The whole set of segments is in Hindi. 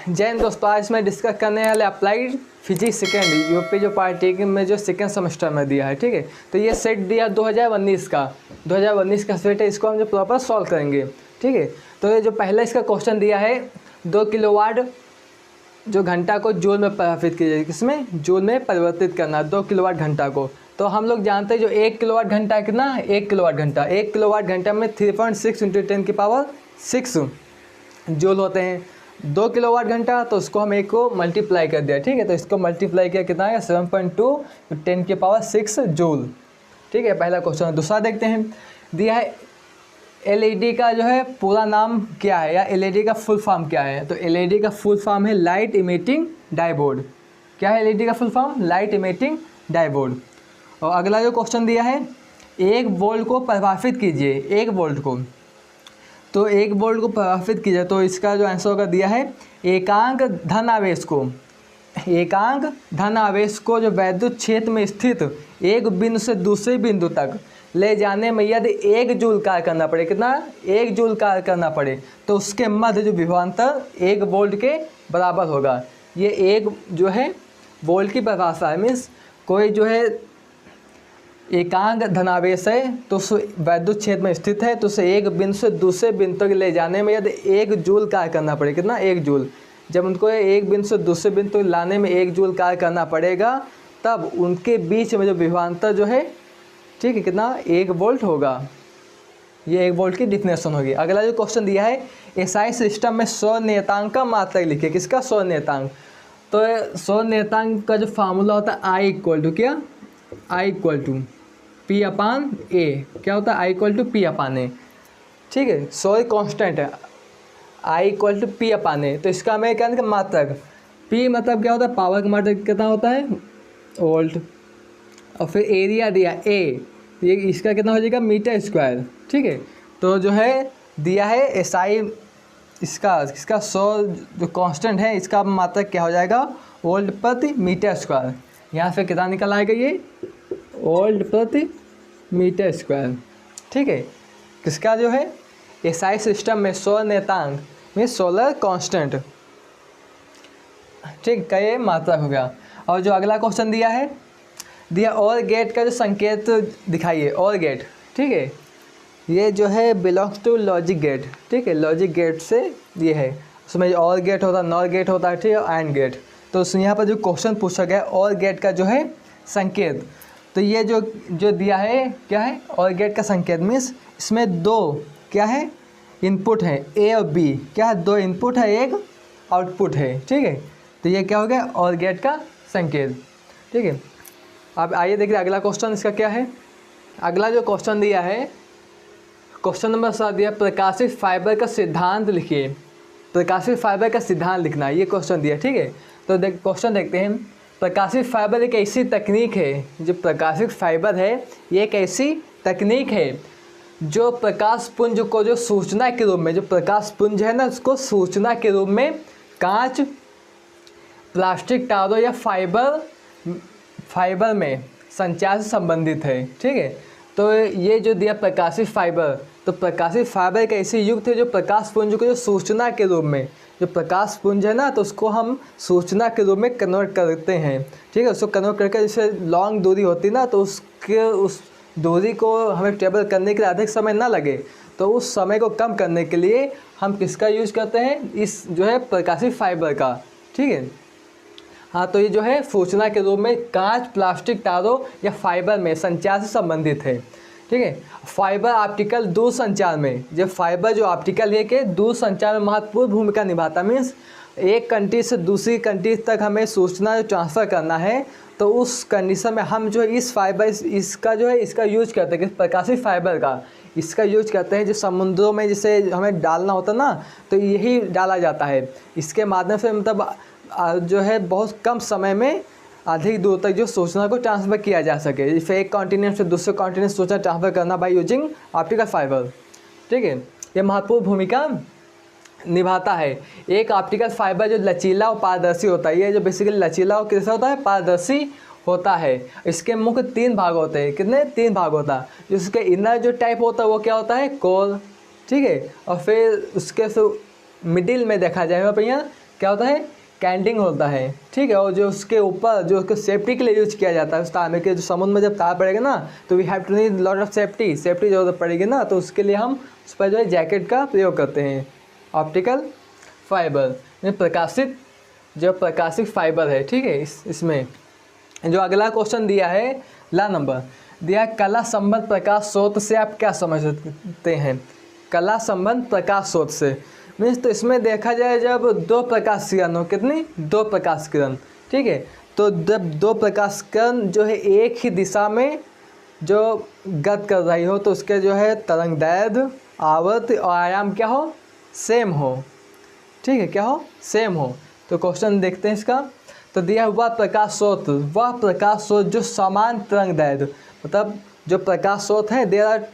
जैन दोस्तों, आज मैं डिस्कस करने वाले अप्लाइड फिजिक्स सेकेंड यूपी जो पॉलिटेक्निक में जो सेकेंड सेमेस्टर में दिया है। ठीक है, तो ये सेट दिया 2019 का सेट है। इसको हम जो प्रॉपर सॉल्व करेंगे। ठीक है, तो ये जो पहला इसका क्वेश्चन दिया है 2 किलोवाट जो घंटा को जूल में परिवर्तित कीजिए। किसमें? जूल में परिवर्तित करना 2 किलोवाट घंटा को। तो हम लोग जानते हैं जो 1 किलोवाट घंटा कितना? 1 किलोवाट घंटा में 3.6 × 10⁶ जूल होते हैं। 2 किलोवाट घंटा, तो उसको हम एक को मल्टीप्लाई कर दिया। ठीक है, तो इसको मल्टीप्लाई किया कितना है? 7.2 × 10⁶ जूल। ठीक है, पहला क्वेश्चन। दूसरा देखते हैं, दिया है एलईडी का जो है पूरा नाम क्या है, या एलईडी का फुल फॉर्म क्या है? तो एलईडी का फुल फॉर्म है लाइट इमिटिंग डायोड। क्या है एलईडी का full form? Light emitting diode. और अगला जो क्वेश्चन दिया है 1 वोल्ट को परिभाषित कीजिए। 1 वोल्ट को, तो 1 वोल्ट को परिभाषित कीजिए। तो इसका जो आंसर होगा दिया है एकांक धन आवेश को जो वैद्युत क्षेत्र में स्थित एक बिंदु से दूसरे बिंदु तक ले जाने में यदि 1 जूल कार्य करना पड़े। कितना? 1 जूल कार्य करना पड़े, तो उसके मध्य जो विभवांतर 1 वोल्ट के बराबर होगा। ये 1 जो है वोल्ट की परिभाषा है। मीन्स कोई जो है एकांक धनावेश है तो उस वैद्युत क्षेत्र में स्थित है, तो उसे एक बिंदु से दूसरे बिंदु तक ले जाने में यदि 1 जूल कार्य करना पड़े। कितना? 1 जूल। जब उनको एक बिंदु से दूसरे बिंदु तक लाने में 1 जूल कार्य करना पड़ेगा, तब उनके बीच में जो विभवांतर जो है, ठीक है, कितना? 1 वोल्ट होगा। ये 1 वोल्ट की डिफिनेशन होगी। अगला जो क्वेश्चन दिया है एसआई सिस्टम में सौर नियतांक का मात्रक लिखिए। किसका? सौर नियतांक। तो सौर नियतांक का जो फार्मूला होता है I = क्या? I = P/A। क्या होता है? I = P/A। ठीक है, सौर कांस्टेंट है, I = P/A। तो इसका हमें क्या मात्रक, P मतलब क्या होता है? पावर का मात्रक कितना होता है? वोल्ट। और फिर एरिया दिया A, ये इसका कितना हो जाएगा? Metre square. ठीक है, तो जो है दिया है SI इसका सौर जो कांस्टेंट है, इसका मात्रक क्या हो जाएगा? वोल्ट प्रति मीटर स्क्वायर। यहाँ से कितना निकल आएगा? ये वोल्ट प्रति मीटर स्क्वायर। ठीक है, किसका जो है SI सिस्टम में सौर नियतांक में सोलर कांस्टेंट, ठीक का ये मात्रक हो गया। और जो अगला क्वेश्चन दिया और गेट का जो संकेत दिखाइए। और गेट, ठीक है, ये जो है बिलोंग्स टू लॉजिक गेट। ठीक है, लॉजिक गेट से ये है, उसमें और गेट होता है, नॉर गेट होता है, ठीक है, एंड गेट। तो यहाँ पर जो क्वेश्चन पूछा गया और गेट का जो है संकेत, तो ये जो दिया है क्या है? और गेट का संकेत मीन्स इसमें 2 क्या है? इनपुट है A और B। क्या है? 2 इनपुट है, 1 आउटपुट है। ठीक है, तो ये क्या हो गया? और गेट का संकेत। ठीक है, अब आइए देखिए अगला क्वेश्चन इसका क्या है। अगला जो क्वेश्चन दिया है क्वेश्चन नंबर 7 दिया प्रकाशित फाइबर का सिद्धांत लिखिए। प्रकाशित फाइबर का सिद्धांत लिखना है, ये क्वेश्चन दिया। ठीक है, तो क्वेश्चन देखते हैं। प्रकाशित फाइबर एक ऐसी तकनीक है, जो प्रकाशित फाइबर है ये एक ऐसी तकनीक है जो प्रकाश पुंज को जो सूचना के रूप में, जो प्रकाश पुंज है ना, उसको सूचना के रूप में कांच, प्लास्टिक तारों या फाइबर में संचार से संबंधित है। ठीक है, तो ये जो दिया प्रकाशित फाइबर, तो प्रकाशित फाइबर एक ऐसी युक्त है जो प्रकाश पुंज को जो सूचना के रूप में, जो प्रकाश पुंज है ना, तो उसको हम सूचना के रूप में कन्वर्ट करते हैं। ठीक है, उसको कन्वर्ट करके जैसे लॉन्ग दूरी होती ना, तो उस दूरी को हमें ट्रेवल करने के लिए अधिक समय ना लगे, तो उस समय को कम करने के लिए हम किसका यूज करते हैं? इस जो है प्रकाशित फाइबर का। ठीक है, हाँ, तो ये जो है सूचना के रूप में कांच, प्लास्टिक तारों या फाइबर में संचार से संबंधित है। ठीक है, फाइबर ऑप्टिकल दूर संचार में, जब फाइबर जो ऑप्टिकल है कि दूर संचार में महत्वपूर्ण भूमिका निभाता। मीन्स एक कंट्री से दूसरी कंट्री तक हमें सूचना ट्रांसफ़र करना है, तो उस कंडीशन में हम जो है इस फाइबर इसका जो है इसका यूज करते हैं। प्रकाशित फाइबर का इसका यूज करते हैं, जो समुद्रों में जिसे हमें डालना होता है ना, तो यही डाला जाता है। इसके माध्यम से मतलब जो है बहुत कम समय में अधिक दूर तक जो सूचना को ट्रांसफ़र किया जा सके। जैसे एक कॉन्टिनेंट से दूसरे कॉन्टिनेंट सूचना ट्रांसफ़र करना बाय यूजिंग ऑप्टिकल फाइबर। ठीक है, ये महत्वपूर्ण भूमिका निभाता है। एक ऑप्टिकल फाइबर जो लचीला और पारदर्शी होता है, ये जो बेसिकली लचीला और कैसा होता है? पारदर्शी होता है। इसके मुख्य 3 भाग होते हैं। कितने? 3 भाग होता है। जिसके इनर जो टाइप होता है वो क्या होता है? कोर। ठीक है, और फिर उसके मिडिल में देखा जाए यहाँ क्या होता है, कैंडिंग होता है, ठीक है। और जो उसके ऊपर जो उसको सेफ्टी के लिए यूज किया जाता है उस तार में, कि जो समुद्र में जब तार पड़ेगा ना तो we have to need lot of safety जरूरत पड़ेगी ना, तो उसके लिए हम उस पर जो है जैकेट का प्रयोग करते हैं। ऑप्टिकल फाइबर में प्रकाशित, जो प्रकाशित फाइबर है, ठीक है। इसमें जो अगला क्वेश्चन दिया है ला नंबर दिया है, कला संबंध प्रकाश स्रोत से आप क्या समझते हैं। कला संबंध प्रकाश स्रोत से मीन्स, तो इसमें देखा जाए जब दो प्रकाश किरण हो, कितनी, दो प्रकाश किरण, ठीक है। तो जब दो प्रकाश किरण जो है एक ही दिशा में जो गति कर रही हो तो उसके जो है तरंग दैर्घ्य, आवर्त और आयाम क्या हो, सेम हो, ठीक है, क्या हो, सेम हो। तो क्वेश्चन देखते हैं इसका। तो दिया हुआ प्रकाश स्रोत, वह प्रकाश स्रोत जो समान तरंग दैर्घ्य, मतलब जो प्रकाश स्रोत है देयर आर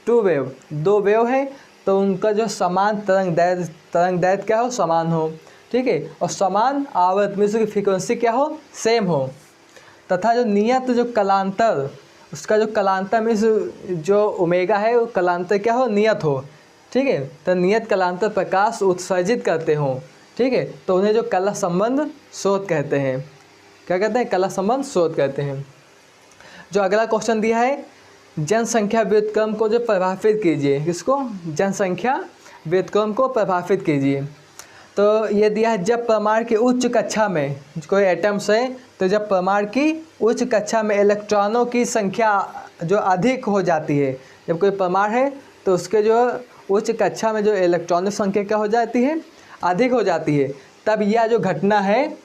टू वेव, दो वेव है तो उनका जो समान तरंग दैर्घ्य क्या हो, समान हो, ठीक है। और समान आवर्त में उसकी फ्रीक्वेंसी क्या हो, सेम हो, तथा जो नियत जो कलांतर, उसका जो कलांतर में जो ओमेगा है वो कलांतर क्या हो, नियत हो, ठीक है। तो नियत कलांतर प्रकाश उत्सर्जित करते हों, ठीक है, तो उन्हें जो कला संबंध स्रोत कहते हैं। क्या कहते हैं, कला संबंध स्रोत कहते हैं। जो अगला क्वेश्चन दिया है, जनसंख्या व्युत्क्रम को जो प्रभावित कीजिए, किसको, जनसंख्या व्युत्क्रम को प्रभावित कीजिए। तो ये दिया है, जब परमाणु की उच्च कक्षा में कोई एटम्स है, तो जब परमाणु की उच्च कक्षा में इलेक्ट्रॉनों की संख्या जो अधिक हो जाती है, जब कोई परमाणु है तो उसके जो उच्च कक्षा में जो इलेक्ट्रॉनों की संख्या क्या हो जाती है, अधिक हो जाती है, तब यह जो घटना है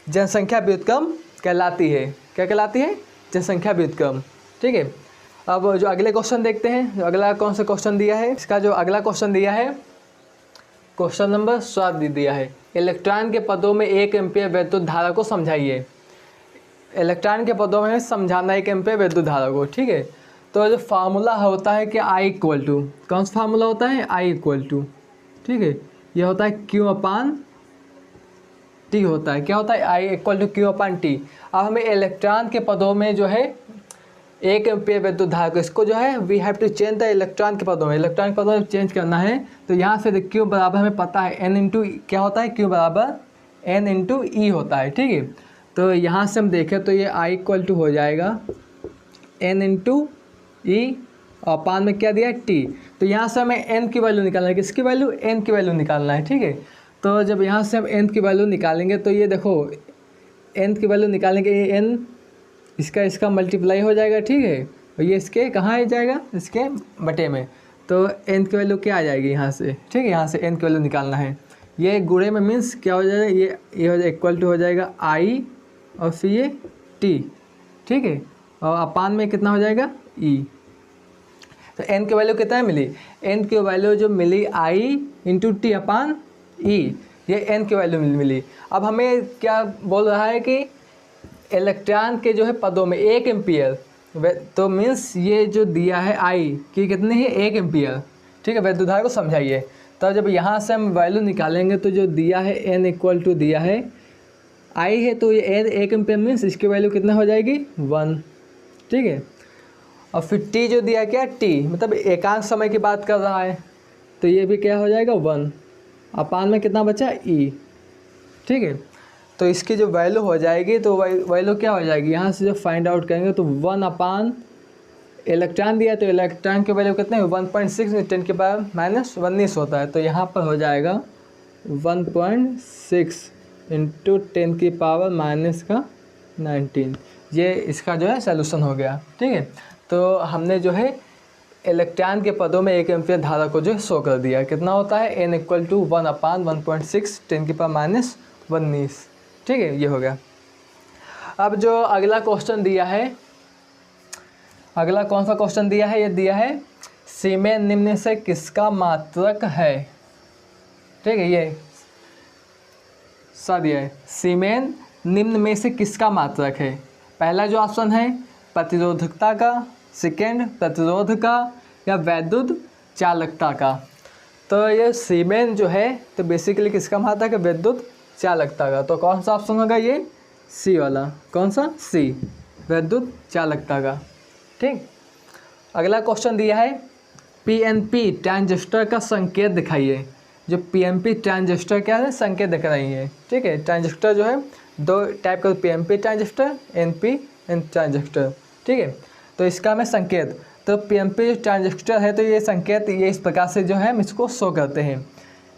जनसंख्या व्युत्क्रम कहलाती है। क्या कहलाती है, जनसंख्या व्युत्क्रम, ठीक है। अब जो अगले क्वेश्चन देखते हैं, जो अगला कौन सा क्वेश्चन दिया है, इसका जो अगला क्वेश्चन दिया है क्वेश्चन नंबर 7 दिया है, इलेक्ट्रॉन के पदों में 1 एम्पीयर विद्युत धारा को समझाइए। इलेक्ट्रॉन के पदों में समझाना 1 एम्पीयर विद्युत धारा को, ठीक है। तो जो फार्मूला होता है कि I इक्वल टू, कौन सा फार्मूला होता है, I इक्वल टू, ठीक है, ये होता है Q/T होता है। क्या होता है, I इक्वल टू Q/T। अब हमें इलेक्ट्रॉन के पदों में जो है 1 एम्पीयर विद्युत धारा को, इसको जो है we have to change the electron के पदों में, इलेक्ट्रॉन के पदों में चेंज करना है। तो यहाँ से Q बराबर हमें पता है N इंटू, क्या होता है, Q बराबर N इंटू E होता है, ठीक है। तो यहाँ से हम देखें तो ये I इक्वल टू हो जाएगा N इंटू E और पान में क्या दिया है, T। तो यहाँ से हमें N की वैल्यू निकालना है, किसकी वैल्यू, N की वैल्यू निकालना है, ठीक है। तो जब यहाँ से हम N की वैल्यू निकालेंगे तो ये देखो N की वैल्यू निकालेंगे, ये N इसका मल्टीप्लाई हो जाएगा, ठीक है, और ये इसके कहाँ आ जाएगा, इसके बटे में। तो N की वैल्यू क्या आ जाएगी यहाँ से, ठीक है, यहाँ से N की वैल्यू निकालना है। ये गुणे में मीन्स क्या हो जाएगा, ये हो जाएगा इक्वल टू हो जाएगा I और फिर ये T, ठीक है, और अपान में कितना हो जाएगा, E। तो N की वैल्यू कितना मिली, N की वैल्यू जो मिली I into T upon E, ये N की वैल्यू मिली। अब हमें क्या बोल रहा है कि इलेक्ट्रॉन के जो है पदों में 1 एम्पीयर, तो मीन्स ये जो दिया है I कि कितने है, 1 एम्पीयर, ठीक है, विद्युत धारा को समझाइए। तो जब यहाँ से हम वैल्यू निकालेंगे तो जो दिया है N इक्वल टू दिया है I है, तो ये 1 एम्पीयर मीन्स इसकी वैल्यू कितना हो जाएगी, 1, ठीक है। और फिर T जो दिया है क्या, T मतलब एकांक समय की बात कर रहा है, तो ये भी क्या हो जाएगा, 1 अपान में कितना बचा, E, ठीक है। तो इसकी जो वैल्यू हो जाएगी तो वैल्यू क्या हो जाएगी, यहाँ से जब फाइंड आउट करेंगे तो 1 अपान इलेक्ट्रॉन दिया, तो इलेक्ट्रॉन की वैल्यू कितने 1.6 10 के पावर -19 होता है। तो यहाँ पर हो जाएगा 1.6 इंटू 10 की पावर -19, ये इसका जो है सलूशन हो गया, ठीक है। तो हमने जो है इलेक्ट्रॉन के पदों में 1 एम्पीयर धारा को जो है शो कर दिया। कितना होता है, N इक्वल टू 1 अपान 1.6 10 की पावर -19, ठीक है, ये हो गया। अब जो अगला क्वेश्चन दिया है, अगला कौन सा क्वेश्चन दिया है, ये दिया है सीमेन निम्न से किसका मात्रक है, ठीक है, ये सा दिया है, सीमेन निम्न में से किसका मात्रक है। पहला जो ऑप्शन है प्रतिरोधकता का, सेकेंड प्रतिरोध का, या वैद्युत चालकता का। तो ये सीमेन जो है तो बेसिकली किसका मात्रक है, विद्युत चालकता का। तो कौन सा ऑप्शन होगा, ये सी वाला, कौन सा, सी, विद्युत चालकता का, ठीक। अगला क्वेश्चन दिया है PNP ट्रांजिस्टर का संकेत दिखाइए। जो पीएमपी ट्रांजिस्टर क्या है, संकेत दिख रही है। ठीक है, ट्रांजिस्टर जो है दो टाइप का, पीएमपी ट्रांजिस्टर, एनपीएन ट्रांजिस्टर। ठीक है, तो इसका में संकेत, तो पीएमपी ट्रांजिस्टर है तो ये संकेत ये इस प्रकार से जो है हम इसको शो करते हैं।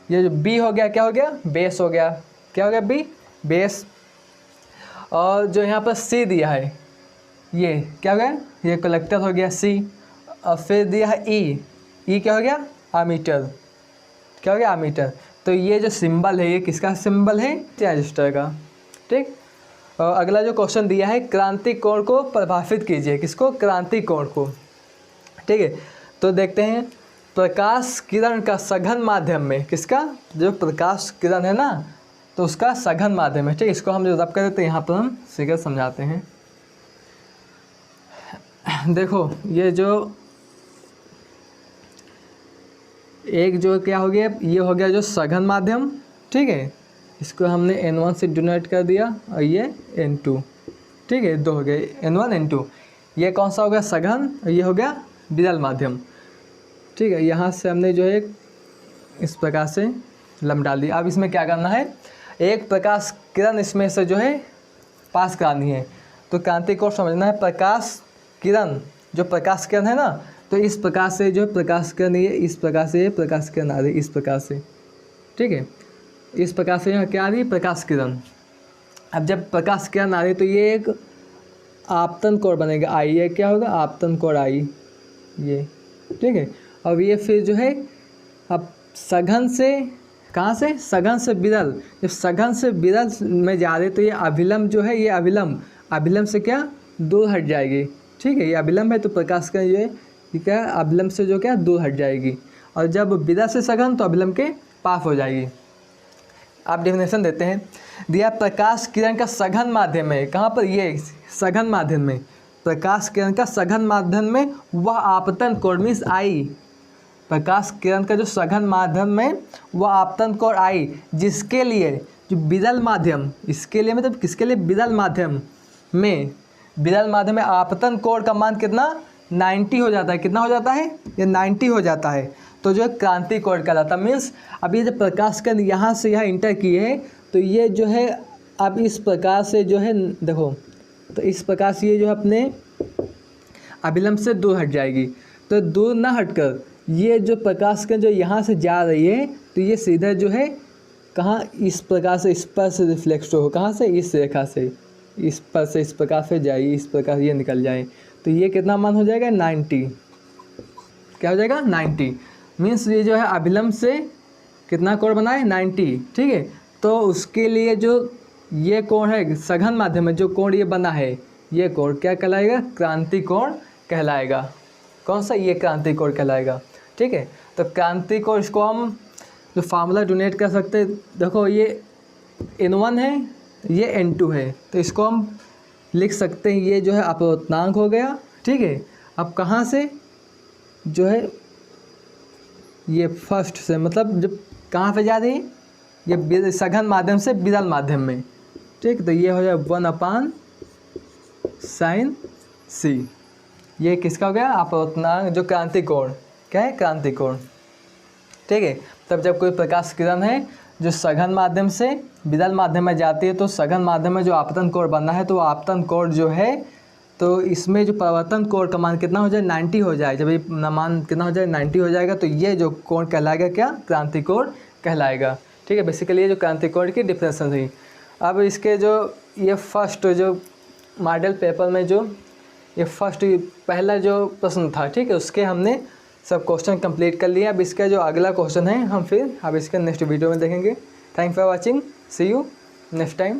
ये जो बी हो गया, क्या हो गया, बेस हो गया। क्या हो गया, बी बेस। और जो यहाँ पर सी दिया है ये क्या हो गया, ये कलेक्टर हो गया सी। और फिर दिया है ई क्या हो गया, आमीटर। क्या हो गया, आमीटर। तो ये जो सिंबल है ये किसका सिंबल है, ट्रांजिस्टर का। ठीक, और अगला जो क्वेश्चन दिया है, क्रांति कोण को प्रभावित कीजिए। किसको, क्रांति कोण को। ठीक है, तो देखते हैं, प्रकाश किरण का सघन माध्यम में, किसका, जो प्रकाश किरण है ना, तो उसका सघन माध्यम है। ठीक, इसको हम जो रब कर देते हैं यहाँ पर हम सीधे समझाते हैं। देखो ये जो एक जो क्या हो गया, ये हो गया जो सघन माध्यम। ठीक है, इसको हमने N1 से डिनोट कर दिया और ये N2। ठीक है, दो हो गए, N1 N2। ये कौन सा हो गया, सघन, और ये हो गया विरल माध्यम। ठीक है, यहाँ से हमने जो है इस प्रकार से लंब डाल दिया। अब इसमें क्या करना है, एक प्रकाश किरण इसमें से जो है पास करानी है। तो क्रांति कोण समझना है, प्रकाश किरण, जो प्रकाश किरण है ना, तो इस प्रकार से जो प्रकाश किरण ये इस प्रकार से ये प्रकाश किरण आ रही है, इस प्रकार से। ठीक है, इस प्रकार से यहाँ क्या आ रही है, प्रकाश किरण। अब जब प्रकाश किरण आ रही है तो ये एक आपतन कोण बनेगा आई, ये क्या होगा, आपतन कोण आई ये। ठीक है, अब ये फिर जो है अब सघन से कहाँ से, सघन से विरल। जब सघन से विरल में जा रहे तो ये अभिलंब जो है, ये अभिलंब से क्या दूर हट जाएगी। ठीक है, ये अभिलंब है तो प्रकाश का ये क्या अभिलंब से जो क्या दूर हट जाएगी। और जब विरल से सघन तो अभिलंब के पास हो जाएगी। आप डेफिनेशन देते हैं, दिया प्रकाश किरण का सघन माध्यम में, कहाँ पर, ये सघन माध्यम में, प्रकाश किरण का सघन माध्यम में वह आपतन कोण मीन्स आई, प्रकाश किरण का जो सघन माध्यम में वह आपतन कोण आई, जिसके लिए जो विरल माध्यम, इसके लिए मतलब किसके लिए, विरल माध्यम में आपतन कोण का मान कितना, 90 हो जाता है। कितना हो जाता है, ये 90 हो जाता है। तो जो है क्रांति कोण कहलाता है। मीन्स अब ये जब प्रकाश किरण यहाँ से यहाँ इंटर किए हैं तो ये जो है अब इस प्रकार से जो है देखो, तो इस प्रकार से ये जो है अपने अभिलंब से दूर हट जाएगी। तो दूर ना हटकर ये जो प्रकाश किरण जो यहाँ से जा रही है तो ये सीधा जो है कहाँ, इस प्रकार से इस पर से रिफ्लेक्ट हो, कहाँ से, इस रेखा से इस पर से इस प्रकार से जाए, इस प्रकार ये निकल जाए। तो ये कितना मान हो जाएगा, 90। क्या हो जाएगा, 90। मीन्स ये जो है अभिलंब से कितना कोण बना है, 90। ठीक है, तो उसके लिए जो ये कोण है सघन माध्यम में, जो कोण ये बना है, ये कोण क्या कहलाएगा, क्रांति कोण कहलाएगा। कौन सा, ये क्रांति कोण कहलाएगा। ठीक है, तो क्रांति कोण इसको हम जो फार्मूला डोनेट कर सकते हैं, देखो ये N1 है, ये N2 है, तो इसको हम लिख सकते हैं, ये जो है अपवर्तनांक हो गया। ठीक है, अब कहाँ से जो है ये फर्स्ट से, मतलब जब कहाँ पे जा रही है, ये सघन माध्यम से विरल माध्यम में। ठीक, तो ये हो जाए 1/sin c। ये किसका हो गया, अपवर्तनांक, जो क्रांति कोण, क्या है, क्रांति कोण। ठीक है, तब जब कोई प्रकाश किरण है जो सघन माध्यम से विरल माध्यम में जाती है तो सघन माध्यम में जो आपतन कोण बनना है तो वो आपतन कोण जो है, तो इसमें जो परावर्तन कोण का मान कितना हो जाए, 90 हो जाए। जब ये मान कितना हो जाए, 90 हो जाएगा, तो ये जो कोण कहलाएगा क्या, क्रांति कोण कहलाएगा। ठीक है, बेसिकली ये जो क्रांति कोण की डिफरेंशन थी। अब इसके जो ये फर्स्ट जो मॉडल पेपर में जो ये फर्स्ट पहला जो प्रश्न था, ठीक है, उसके हमने सब क्वेश्चन कंप्लीट कर लिया। अब इसका जो अगला क्वेश्चन है हम फिर अब इसके नेक्स्ट वीडियो में देखेंगे। Thank for watching, see you next time.